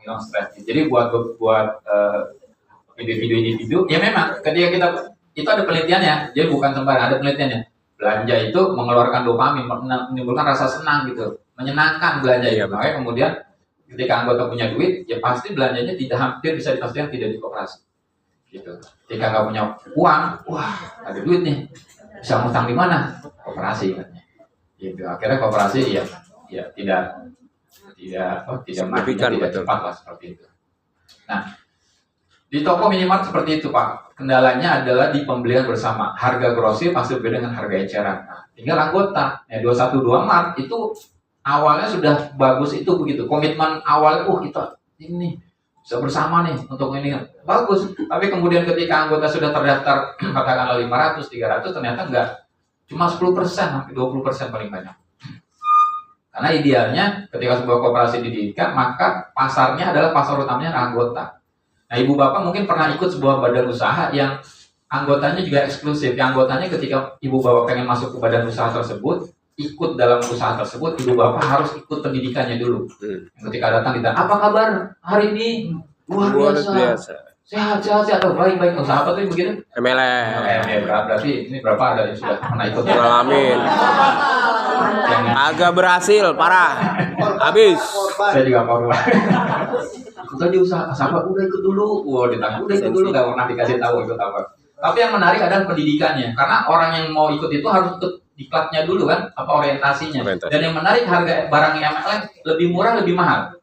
demonstratif. Jadi buat individu-individu, ya memang ketika kita itu ada penelitiannya, jadi bukan sembarang, ada penelitiannya. Belanja itu mengeluarkan dopamin, menimbulkan rasa senang gitu, menyenangkan belanja itu. Makanya kemudian ketika anggota punya duit, ya pasti belanjanya hampir bisa dipastikan tidak di koperasi. Gitu. Ketika nggak punya uang, wah ada duit nih, bisa ngutang di mana? Koperasi katanya. Gitu. Akhirnya koperasi ya tidak matinya tidak cepat lah seperti itu. Nah, di toko minimart seperti itu Pak. Kendalanya adalah di pembelian bersama. Harga grosir pasti berbeda dengan harga eceran. Nah, tinggal anggota. Ya 212 Mart itu awalnya sudah bagus itu begitu. Komitmen awal kita ini bisa bersama nih untuk ini bagus. Tapi kemudian ketika anggota sudah terdaftar katakanlah 500, 300 ternyata enggak. Cuma 10%, hampir 20% paling banyak. Karena idealnya ketika sebuah koperasi didirikan, maka pasarnya adalah pasar utamanya anggota. Nah, ibu bapak mungkin pernah ikut sebuah badan usaha yang anggotanya juga eksklusif. Yang anggotanya ketika ibu bapak pengen masuk ke badan usaha tersebut, ikut dalam usaha tersebut, ibu bapak harus ikut pendidikannya dulu. Ketika datang ditanya, apa kabar hari ini? Luar biasa. Sehat. Oh, baik. Usaha apa tuh begitu? MLM. Berarti ini berapa ada yang sudah pernah ikut? Amin. Agak berhasil, parah. Habis. Saya juga mau. Ikut aja usaha apa? Udah ikut dulu. Udah ikut dulu, nggak pernah dikasih tahu ikut apa. Tapi yang menarik adalah pendidikannya, karena orang yang mau ikut itu harus ikut diklatnya dulu kan, apa orientasinya. Dan yang menarik harga barang MLM lebih murah, lebih mahal.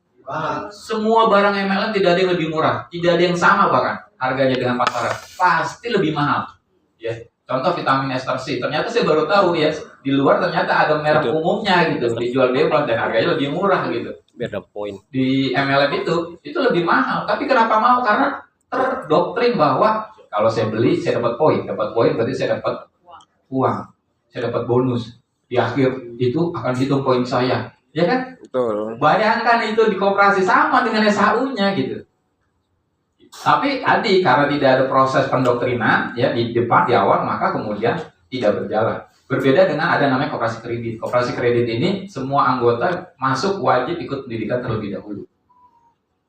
Semua barang MLM tidak ada yang lebih murah, tidak ada yang sama bahkan harganya dengan pasaran, pasti lebih mahal. Ya, contoh vitamin ester C, ternyata saya baru tahu ya, di luar ternyata ada merek umumnya gitu, dijual bebas dan harganya lebih murah gitu. Beda poin. Di MLM itu lebih mahal, tapi kenapa mau? Karena terdoktrin bahwa kalau saya beli saya dapat poin berarti saya dapat uang, saya dapat bonus di akhir itu akan hitung poin saya, ya kan? Betul. Bayangkan itu di koperasi sama dengan SHU-nya gitu. Tapi tadi karena tidak ada proses pendoktrinan ya di depan di awal, maka kemudian tidak berjalan. Berbeda dengan ada namanya koperasi kredit. Koperasi kredit ini semua anggota masuk wajib ikut pendidikan terlebih dahulu.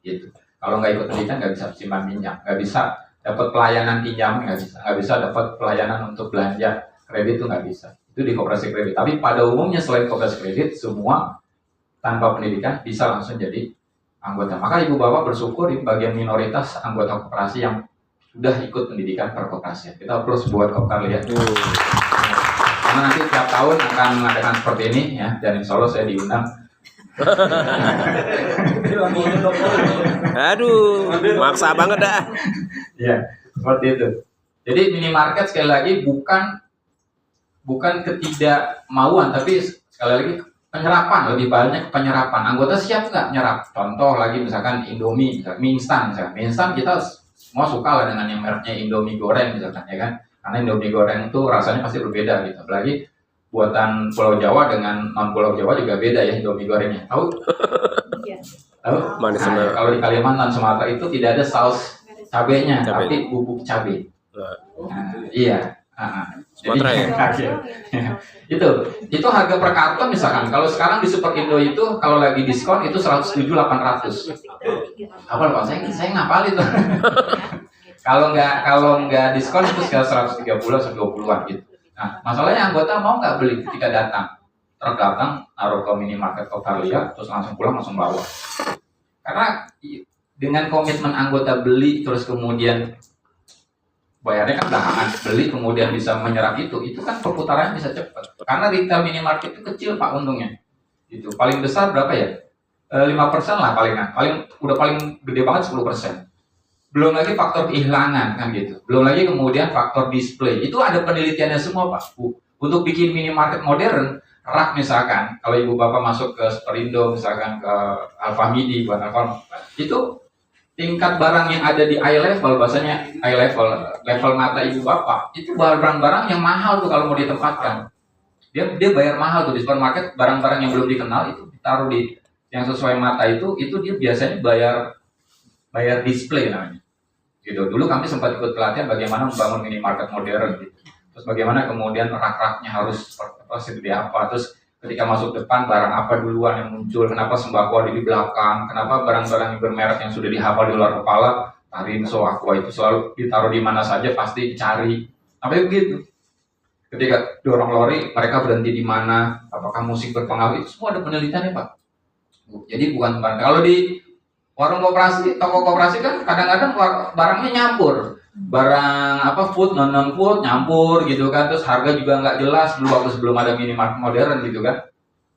Gitu. Kalau nggak ikut pendidikan nggak bisa simpan minyak, nggak bisa dapat pelayanan pinjam, nggak bisa dapat pelayanan untuk belanja kredit itu nggak bisa. Itu di koperasi kredit. Tapi pada umumnya selain koperasi kredit, semua tanpa pendidikan bisa langsung jadi anggota. Maka ibu bapak bersyukur di bagian minoritas anggota koperasi yang sudah ikut pendidikan perkoperasian. Kita terus buat kopkar lihat. Karena nanti tiap tahun akan mengadakan seperti ini ya, dan insya Allah saya diundang. Aduh, maksa banget dah. Ya, seperti itu. Jadi minimarket sekali lagi bukan ketidakmauan, tapi sekali lagi penyerapan, lebih banyak penyerapan. Anggota siap nggak nyerap? Contoh lagi misalkan Indomie, mie instan misalkan. Mie instan kita semua suka lah dengan yang mereknya Indomie goreng misalkan, ya kan? Karena Indomie goreng itu rasanya pasti berbeda gitu. Apalagi buatan Pulau Jawa dengan non Pulau Jawa juga beda ya Indomie gorengnya. Tahu? Tahu? Manis Nah, kalau di Kalimantan Sumatera itu tidak ada saus cabenya, tapi bubuk cabai. Nah, iya. Sumatera ya. Itu harga per karton misalkan. Kalau sekarang di Super Indo itu kalau lagi diskon itu 107 800. Apa Pak? Saya ngapal itu. Kalau nggak diskon itu sekitar 130 120-an gitu. Nah, masalahnya anggota mau nggak beli ketika datang? Terdatang taruh ke minimarket Kokarlia terus langsung pulang langsung bawa. Karena dengan komitmen anggota beli terus kemudian bayarnya kan belakangan, beli kemudian bisa menyerap itu kan perputarannya bisa cepat. Karena retail minimarket itu kecil Pak untungnya. Itu paling besar berapa ya? 5% lah paling gede banget 10%. Belum lagi faktor kehilangan kan gitu. Belum lagi kemudian faktor display. Itu ada penelitiannya semua Pak. Untuk bikin minimarket modern, rak misalkan, kalau ibu bapak masuk ke Superindo misalkan ke Alfamidi, buat Alfamidi, itu tingkat barang yang ada di eye level, bahasanya eye level mata ibu bapak, itu barang-barang yang mahal tuh kalau mau ditempatkan. Dia bayar mahal tuh di supermarket, barang-barang yang belum dikenal itu ditaruh di yang sesuai mata itu dia biasanya bayar display namanya. Gitu. Dulu kami sempat ikut pelatihan bagaimana membangun minimarket modern gitu. Terus bagaimana kemudian rak-raknya harus seperti apa, terus ketika masuk depan barang apa duluan yang muncul, kenapa sembako ada di belakang, kenapa barang-barang yang bermerek yang sudah dihafal di luar kepala, Tarinso, Aqua itu selalu ditaruh di mana saja pasti dicari. Tapi begitu. Ketika dorong lori, mereka berhenti di mana, apakah musik berpengaruh, itu semua ada penelitiannya Pak. Jadi bukan kalau di warung koperasi, toko koperasi kan kadang-kadang barangnya nyampur. Barang apa food non food nyampur gitu kan, terus harga juga nggak jelas sebelum ada minimarket modern gitu kan,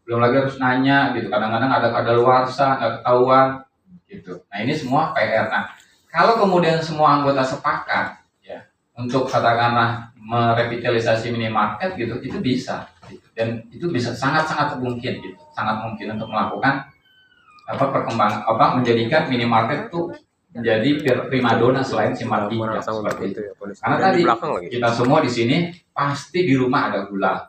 belum lagi harus nanya gitu, kadang-kadang ada kadaluarsa nggak ketahuan gitu. Nah ini semua PR. Nah kalau kemudian semua anggota sepakat ya untuk katakanlah merevitalisasi minimarket gitu, itu bisa gitu. Dan itu bisa sangat-sangat mungkin gitu, sangat mungkin untuk melakukan perkembangan menjadikan minimarket itu menjadi primadona selain Simpang 3 seperti itu. Karena tadi kita semua di sini pasti di rumah ada gula,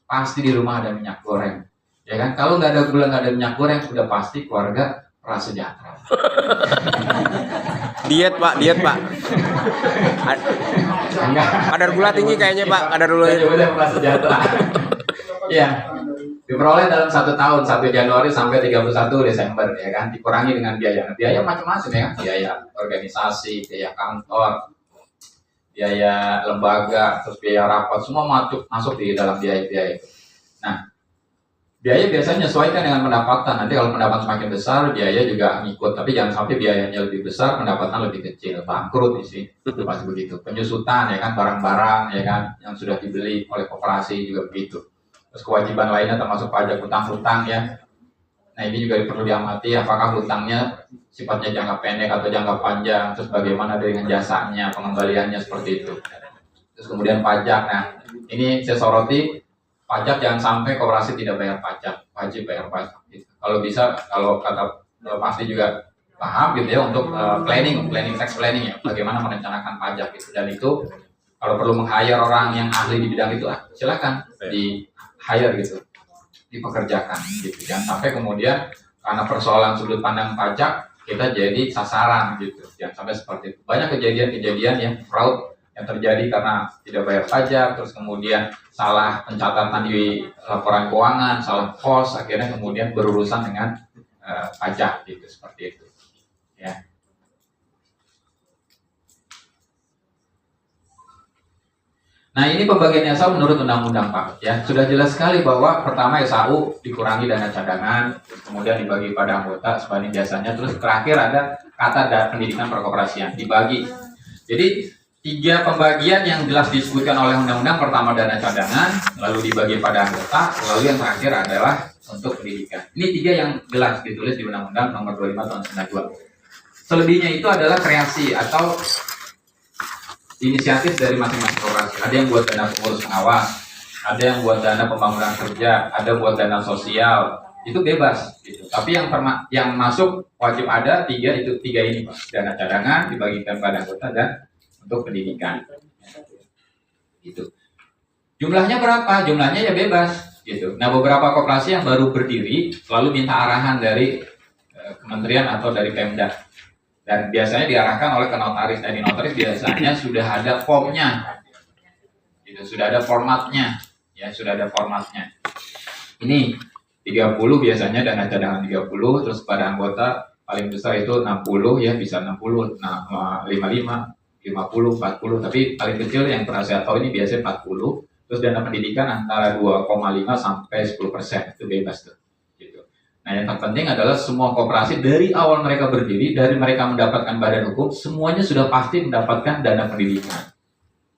pasti di rumah ada minyak goreng, ya kan? Kalau nggak ada gula, nggak ada minyak goreng, sudah pasti keluarga prasejahtera. Diet Pak. Kadar gula tinggi kayaknya Pak, kadar gula tinggi. Udah prasejahtera. Ya. Diperoleh dalam 1 tahun, 1 Januari sampai 31 Desember, ya kan, dikurangi dengan biaya. Biaya macam-macam ya kan, biaya organisasi, biaya kantor, biaya lembaga, terus biaya rapat, semua masuk di dalam biaya-biaya itu. Nah, biaya biasanya menyesuaikan dengan pendapatan. Nanti kalau pendapatan semakin besar, biaya juga ngikut. Tapi jangan sampai biayanya lebih besar, pendapatan lebih kecil, bangkrut sih. Itu pasti begitu. Penyusutan ya kan, barang-barang ya kan, yang sudah dibeli oleh koperasi juga begitu. Terus kewajiban lainnya termasuk pajak hutang-hutang ya. Nah ini juga perlu diamati, apakah hutangnya sifatnya jangka pendek atau jangka panjang, terus bagaimana dengan jasanya, pengembaliannya seperti itu. Terus kemudian pajak, nah ini saya soroti, pajak jangan sampai koperasi tidak bayar pajak, wajib bayar pajak. Kalau bisa, kalau kata pasti juga paham gitu ya untuk tax planning ya, bagaimana merencanakan pajak itu. Dan itu kalau perlu meng-hire orang yang ahli di bidang itu, silakan di hire gitu, dipekerjakan gitu. Jangan sampai kemudian karena persoalan sudut pandang pajak kita jadi sasaran gitu. Jangan sampai seperti itu. Banyak kejadian-kejadian yang fraud yang terjadi karena tidak bayar pajak, terus kemudian salah pencatatan di laporan keuangan, salah pos, akhirnya kemudian berurusan dengan pajak gitu, seperti itu. Ya. Nah ini pembagian SAU menurut undang-undang Pak ya, sudah jelas sekali bahwa pertama SAU dikurangi dana cadangan, terus kemudian dibagi pada anggota sebanding biasanya, terus terakhir ada kata pendidikan perkoperasian dibagi. Jadi 3 pembagian yang jelas disebutkan oleh undang-undang, pertama dana cadangan, lalu dibagi pada anggota, lalu yang terakhir adalah untuk pendidikan. Ini 3 yang jelas ditulis di Undang-Undang Nomor 25 Tahun 92. Selebihnya itu adalah kreasi atau inisiatif dari masing-masing koperasi. Ada yang buat dana pengurus pengawas, ada yang buat dana pembangunan kerja, ada buat dana sosial, itu bebas gitu. Tapi yang masuk wajib ada 3 ini Pak. Dana cadangan dibagikan pada anggota dan untuk pendidikan. Gitu. Jumlahnya berapa? Jumlahnya ya bebas gitu. Nah, beberapa koperasi yang baru berdiri selalu minta arahan dari kementerian atau dari Pemda. Dan biasanya diarahkan oleh ke notaris. Dan di notaris biasanya sudah ada formnya, gitu, sudah ada formatnya, ya sudah ada formatnya. Ini 30 biasanya dana cadangan 30, terus pada anggota paling besar itu 60 ya, bisa 60, 55, 50, 40, tapi paling kecil yang pernah saya tahu ini biasanya 40. Terus dana pendidikan antara 2,5 sampai 10%, itu bebas tuh. Nah yang terpenting adalah semua koperasi dari awal mereka berdiri, dari mereka mendapatkan badan hukum, semuanya sudah pasti mendapatkan dana pendidikan.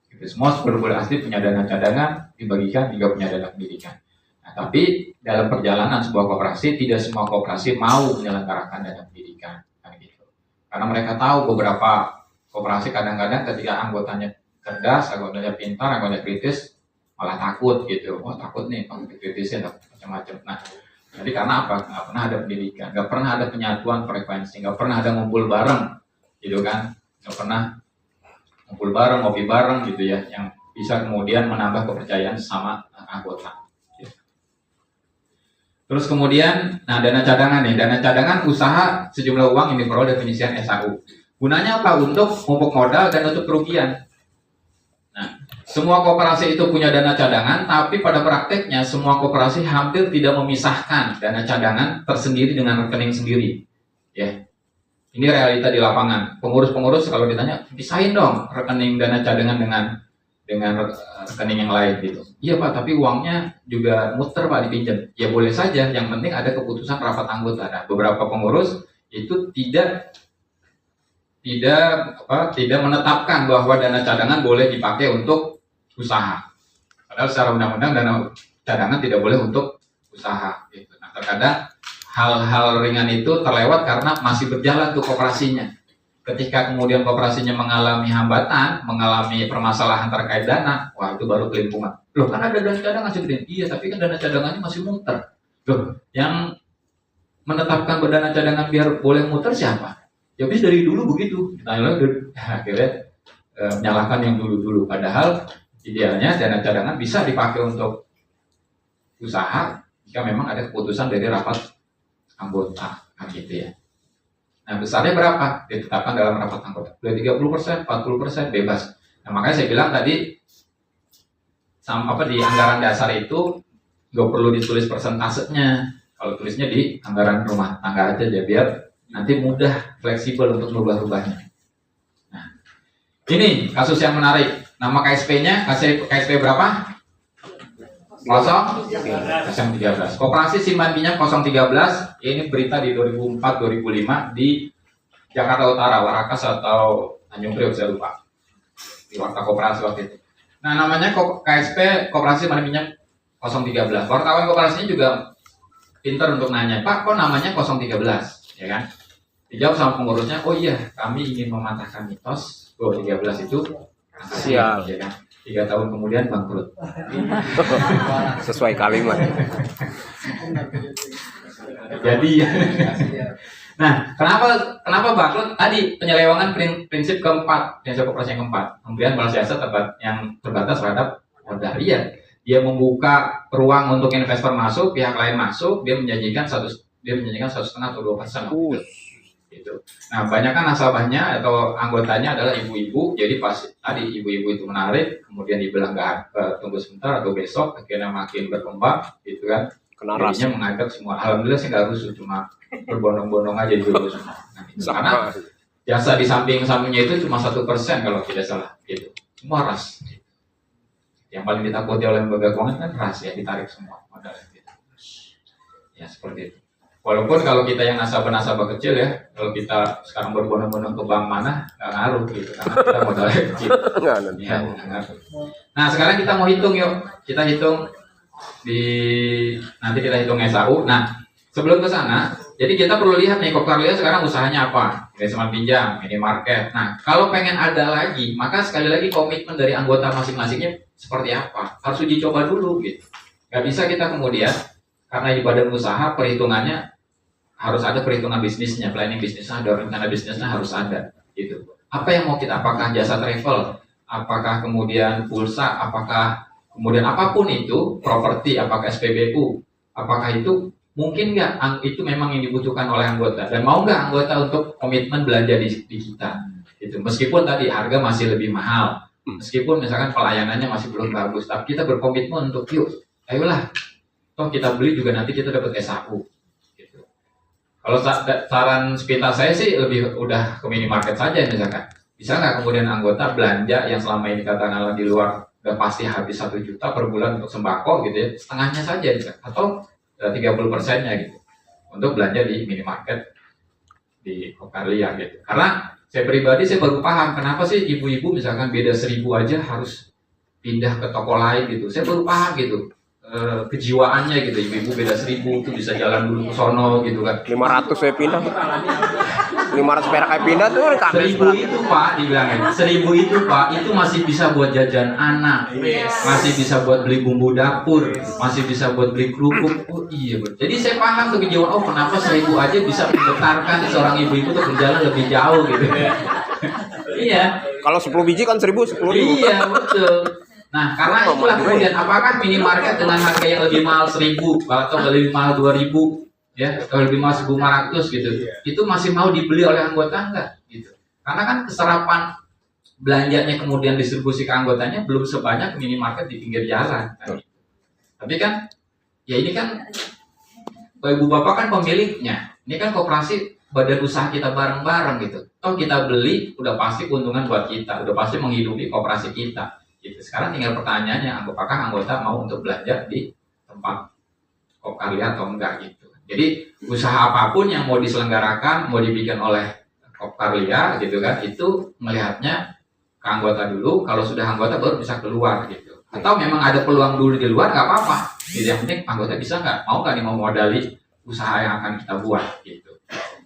Gitu. Semua boleh asli punya dana cadangan, dibagikan juga punya dana pendidikan. Nah, tapi dalam perjalanan sebuah koperasi, tidak semua koperasi mau menyelenggarakan dana pendidikan. Kan gitu. Karena mereka tahu beberapa koperasi kadang-kadang ketika anggotanya cerdas, anggotanya pintar, anggotanya kritis, malah takut gitu. Oh takut nih, kritisnya macam-macam. Nah, jadi karena apa? Nggak pernah ada pendidikan, nggak pernah ada penyatuan frekuensi, nggak pernah ada ngumpul bareng, gitu kan? Nggak pernah ngumpul bareng, ngopi bareng, gitu ya, yang bisa kemudian menambah kepercayaan sama anggota. Gitu. Terus kemudian, nah dana cadangan nih, dana cadangan usaha sejumlah uang yang diperoleh definisian SAU. Gunanya apa? Untuk pupuk modal dan untuk kerugian. Nah, semua koperasi itu punya dana cadangan, tapi pada prakteknya semua koperasi hampir tidak memisahkan dana cadangan tersendiri dengan rekening sendiri. Ya, ini realita di lapangan. Pengurus-pengurus kalau ditanya, pisahin dong rekening dana cadangan dengan rekening yang lain gitu. Iya Pak, tapi uangnya juga muter Pak dipinjam. Ya boleh saja, yang penting ada keputusan rapat anggota. Nah, beberapa pengurus itu tidak menetapkan bahwa dana cadangan boleh dipakai untuk usaha. Padahal secara undang-undang dana cadangan tidak boleh untuk usaha. Gitu. Nah, terkadang hal-hal ringan itu terlewat karena masih berjalan tuh koperasinya. Ketika kemudian koperasinya mengalami hambatan, mengalami permasalahan terkait dana, wah itu baru kelimpungan. Loh kan ada dana cadangan segede. Iya, tapi kan dana cadangannya masih muter. Loh, yang menetapkan dana cadangan biar boleh muter siapa? Ya bis dari dulu begitu. Nah, akhirnya menyalahkan yang dulu-dulu. Padahal idealnya dana cadangan bisa dipakai untuk usaha jika memang ada keputusan dari rapat anggota, gitu ya. Nah, besarnya berapa? Ditetapkan dalam rapat anggota. Boleh 30%, 40%, bebas. Nah, makanya saya bilang tadi di anggaran dasar itu nggak perlu ditulis persentasenya. Kalau tulisnya di anggaran rumah tangga aja ya, biar nanti mudah, fleksibel untuk merubah-rubahnya. Nah, ini kasus yang menarik. Nama KSP-nya, KSP berapa? 013. Koperasi Simpan Minyak 013. Ini berita di 2004-2005 di Jakarta Utara, Warakas atau Tanjung Priok, saya lupa. Di Warta Koperasi waktu itu. Nah, namanya KSP Koperasi Simpan Minyak 013. Wartawan koperasinya juga pintar untuk nanya, Pak, kok namanya 013? Ya kan? Dijawab sama pengurusnya, oh iya, kami ingin mematahkan mitos 13 itu sial. Ya kan? 3 tahun kemudian bangkrut. Sesuai kalimat. Jadi, nah, kenapa bangkrut? Tadi penyelewangan prinsip keempat, prinsip koperasi yang keempat, pemberian balas jasa yang terbatas terhadap modal. Iya, dia membuka ruang untuk investor masuk, pihak lain masuk, dia menjanjikan 1,5 atau 2%. Gitu. Nah, banyak kan nasabahnya atau anggotanya adalah ibu-ibu, jadi pas tadi ibu-ibu itu menarik, kemudian dibilang nggak tunggu sebentar atau besok, akhirnya makin berkembang, gitu kan. Jadinya mengajak semua. Alhamdulillah sih nggak rusuh, cuma berbondong-bondong aja dulu semua. Nah, karena jasa di samping-sampingnya itu cuma 1% kalau tidak salah, gitu. Semua ras. Gitu. Yang paling ditakuti oleh lembaga keuangan kan ras ya, ditarik semua modal. Gitu. Ya seperti itu. Walaupun kalau kita yang nasabah-nasabah kecil ya, kalau kita sekarang berbondong-bondong ke bank mana, nggak ngaruh gitu, karena kita modalnya kecil. Ya, ngaruh. Nah, sekarang kita mau hitung yuk. Kita hitung nanti kita hitung SAU. Nah, sebelum ke sana, jadi kita perlu lihat nih, Kopkarlia sekarang usahanya apa? Investment pinjam, minimarket. Nah, kalau pengen ada lagi, maka sekali lagi komitmen dari anggota masing-masingnya seperti apa? Harus uji coba dulu gitu. Nggak bisa kita kemudian karena di badan usaha perhitungannya harus ada perhitungan bisnisnya, planning bisnisnya, ada rencana bisnisnya harus ada gitu. Apa yang mau kita, apakah jasa travel, apakah kemudian pulsa, apakah kemudian apapun itu, properti, apakah SPBU, apakah itu mungkin nggak itu memang yang dibutuhkan oleh anggota, dan mau nggak anggota untuk komitmen belanja di kita gitu. Meskipun tadi harga masih lebih mahal, meskipun misalkan pelayanannya masih belum bagus, tapi kita berkomitmen untuk yuk, ayolah, toh kita beli juga nanti kita dapat SAU gitu. Kalau saran sepintas saya sih lebih udah ke minimarket saja misalkan. Bisa nggak kemudian anggota belanja yang selama ini katakanlah di luar udah pasti habis 1 juta per bulan untuk sembako gitu ya, setengahnya saja bisa, atau 30%-nya gitu untuk belanja di minimarket di Kopkarlia gitu. Karena saya pribadi saya baru paham kenapa sih ibu-ibu misalkan beda 1.000 aja harus pindah ke toko lain gitu. Saya baru paham gitu. Kejiwaannya gitu, ibu-ibu beda 1.000 itu bisa jalan dulu ke sono gitu kan. 500 saya pindah. 500 perak saya pindah tuh 1.000 itu Pak dibilangin. 1.000 itu Pak itu masih bisa buat jajan anak, masih bisa buat beli bumbu dapur, masih bisa buat beli kerupuk. Oh iya betul. Jadi saya paham tuh kejiwaan. Oh kenapa 1.000 aja bisa menggetarkan seorang ibu-ibu untuk berjalan lebih jauh gitu. Iya. Kalau 10 biji kan 1.000, 10.000. Iya betul. Nah, karena itulah kemudian apakah minimarket dengan harga yang lebih mahal 1.000 atau lebih mahal 2.000 ya, atau lebih mahal 1.500 gitu, itu masih mau dibeli oleh anggota enggak gitu. Karena kan keserapan belanjanya kemudian distribusi ke anggotanya belum sebanyak minimarket di pinggir jalan. Kan? Tapi kan, ya ini kan ibu bapak kan pemiliknya. Ini kan koperasi badan usaha kita bareng-bareng gitu. Toh kita beli, udah pasti keuntungan buat kita, udah pasti menghidupi koperasi kita. Gitu. Sekarang tinggal pertanyaannya, apakah anggota mau untuk belanja di tempat Kopkarlia atau enggak gitu. Jadi usaha apapun yang mau diselenggarakan, mau dibikin oleh Kopkarlia gitu kan, itu melihatnya ke anggota dulu, kalau sudah anggota baru bisa keluar gitu. Atau memang ada peluang dulu di luar, nggak apa-apa. Jadi yang penting anggota bisa nggak, mau nggak nih mau modali usaha yang akan kita buat gitu.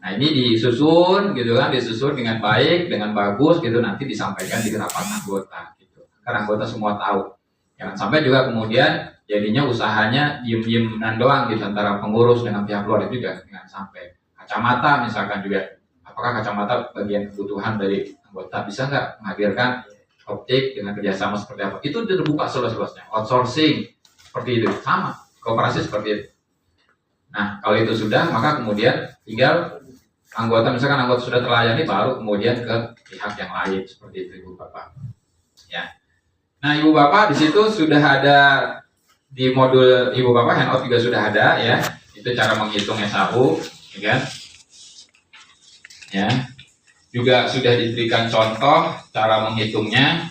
Nah ini disusun gitu kan, disusun dengan baik, dengan bagus gitu, nanti disampaikan di rapat anggota gitu. Karena anggota semua tahu. Jangan sampai juga kemudian jadinya usahanya diem-dieman doang gitu antara pengurus dengan pihak luar, itu juga jangan sampai. Kacamata misalkan juga, apakah kacamata bagian kebutuhan dari anggota bisa nggak menghadirkan optik dengan kerjasama seperti apa? Itu terbuka seluas-luasnya. Outsourcing seperti itu sama, kooperasi seperti itu. Nah kalau itu sudah, maka kemudian tinggal anggota, misalkan anggota sudah terlayani, baru kemudian ke pihak yang lain seperti itu ibu bapak. Ya. Nah ibu bapak di situ sudah ada di modul ibu bapak handout juga sudah ada ya. Itu cara menghitung SAU, ya kan? Ya. Juga sudah diberikan contoh cara menghitungnya.